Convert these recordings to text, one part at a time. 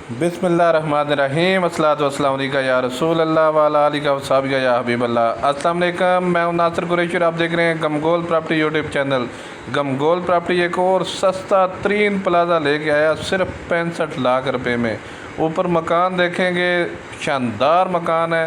बिस्मिल्लाहिर्रहमानिर्रहीम अस्सलातु वस्सलामु अलैका या रसूल अल्लाह वाला आलिका वसाबिका या हबीब अल्लाह। अस्सलाम वालेकुम, मैं हूं नासिर कुरैशी और आप देख रहे हैं गमगोल प्रॉपर्टी यूट्यूब चैनल। गमगोल प्रॉपर्टी एक और सस्ता तरीन प्लाजा लेके आया सिर्फ 65 लाख रुपए में। ऊपर मकान देखेंगे, शानदार मकान है।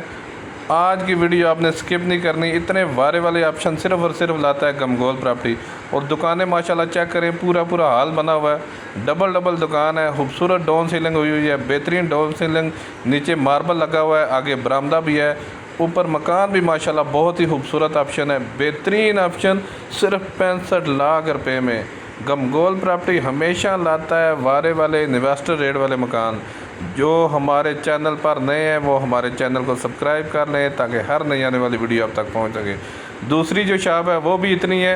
आज की वीडियो आपने स्किप नहीं करनी, इतने वारे वाले ऑप्शन सिर्फ और सिर्फ लाता है गमगोल प्रॉपर्टी। और दुकानें माशाल्लाह चेक करें, पूरा हाल बना हुआ है। डबल दुकान है, खूबसूरत डाउन सीलिंग हुई हुई है, बेहतरीन डाउन सीलिंग, नीचे मार्बल लगा हुआ है, आगे बरामदा भी है, ऊपर मकान भी माशाल्लाह बहुत ही खूबसूरत ऑप्शन है। बेहतरीन ऑप्शन सिर्फ 65 लाख रुपये में। गमगोल प्रॉपर्टी हमेशा लाता है वारे वाले इन्वेस्टर रेट वाले मकान। जो हमारे चैनल पर नए हैं वो हमारे चैनल को सब्सक्राइब कर लें ताकि हर नई आने वाली वीडियो आप तक पहुंच सके। दूसरी जो शॉप है वो भी इतनी है,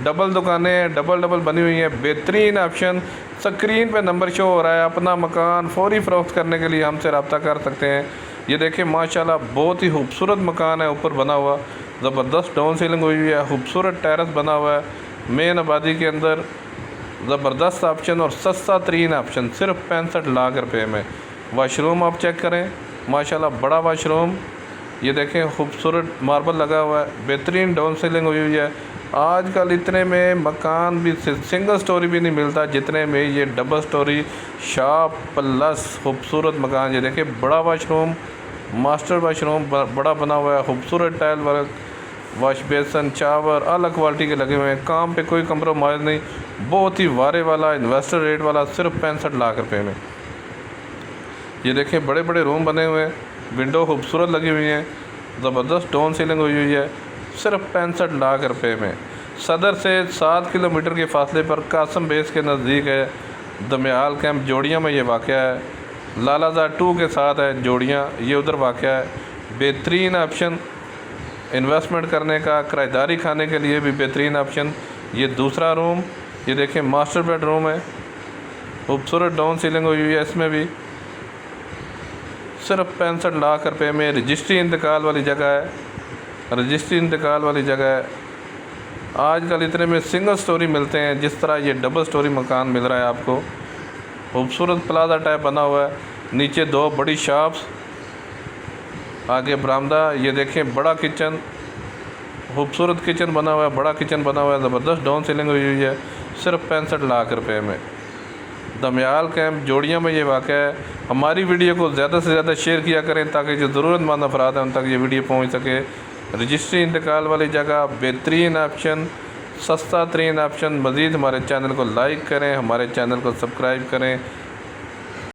डबल दुकानें हैं, डबल बनी हुई हैं, बेहतरीन ऑप्शन। स्क्रीन पे नंबर शो हो रहा है, अपना मकान फौरी फ़रोख्त करने के लिए हमसे रब्ता कर सकते हैं। ये देखिए माशाल्लाह बहुत ही खूबसूरत मकान है, ऊपर बना हुआ ज़बरदस्त डाउन सीलिंग हुई हुई है, खूबसूरत टेरेस बना हुआ है मेन आबादी के अंदर। ज़बरदस्त ऑप्शन और सस्ता तरीन ऑप्शन सिर्फ 65 लाख रुपए में। वाशरूम आप चेक करें, माशाल्लाह बड़ा वाशरूम। ये देखें खूबसूरत मार्बल लगा हुआ है, बेहतरीन डाउन सीलिंग हुई हुई है। आजकल इतने में मकान भी सिंगल स्टोरी भी नहीं मिलता जितने में ये डबल स्टोरी शॉप प्लस खूबसूरत मकान। ये देखें बड़ा वाशरूम, मास्टर वाशरूम बड़ा बना हुआ है, खूबसूरत tile work, wash basin, shower अलग क्वालिटी के लगे हुए हैं। काम पे कोई कंप्रोमाइज़ नहीं, बहुत ही वारे वाला इन्वेस्टर रेट वाला सिर्फ 65 लाख रुपए में। ये देखें बड़े रूम बने हुए हैं, विंडो खूबसूरत लगी हुई हैं, ज़बरदस्त डाउन सीलिंग हुई हुई है, सिर्फ 65 लाख रुपए में। सदर से 7 किलोमीटर के फासले पर कासम बेस के नज़दीक है। दमयाल कैंप जोड़ियाँ में ये वाक़या है, लालाजा 2 के साथ है जोड़ियाँ, ये उधर वाक़या है। बेहतरीन ऑप्शन इन्वेस्टमेंट करने का, किराएदारी खाने के लिए भी बेहतरीन ऑप्शन। ये दूसरा रूम, ये देखें मास्टर बेडरूम है, खूबसूरत डाउन सीलिंग हुई हुई है, इसमें भी सिर्फ 65 लाख रुपए में। रजिस्ट्री इंतकाल वाली जगह है, रजिस्ट्री इंतकाल वाली जगह है। आजकल इतने में सिंगल स्टोरी मिलते हैं जिस तरह ये डबल स्टोरी मकान मिल रहा है आपको। खूबसूरत प्लाजा टाइप बना हुआ है, नीचे 2 बड़ी शॉप्स, आगे बरामदा। ये देखें बड़ा किचन, खूबसूरत किचन बना हुआ है, बड़ा किचन बना हुआ है, ज़बरदस्त डाउन सीलिंग हुई हुई है, सिर्फ 65 लाख रुपए में। दमयाल कैंप जोड़ियाँ में ये वाक़ है। हमारी वीडियो को ज़्यादा से ज़्यादा शेयर किया करें ताकि जो ज़रूरतमंद अफराद हैं उन तक ये वीडियो पहुँच सके। रजिस्ट्री इंतकाल वाली जगह, बेहतरीन ऑप्शन, सस्ता तरीन ऑप्शन। मज़ीद हमारे चैनल को लाइक करें, हमारे चैनल को सब्सक्राइब करें